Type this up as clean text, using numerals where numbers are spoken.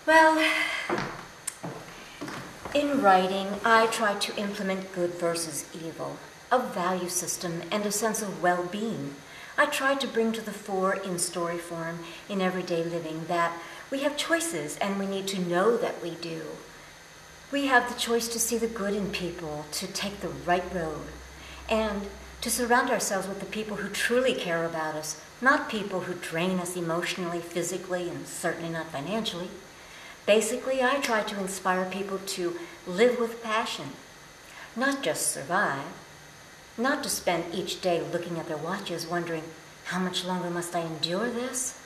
Well, in writing, I try to implement good versus evil, a value system, and a sense of well-being. I try to bring to the fore in story form, in everyday living, that we have choices and we need to know that we do. We have the choice to see the good in people, to take the right road, and to surround ourselves with the people who truly care about us, not people who drain us emotionally, physically, and certainly not financially. Basically, I try to inspire people to live with passion, not just survive, not to spend each day looking at their watches wondering, how much longer must I endure this?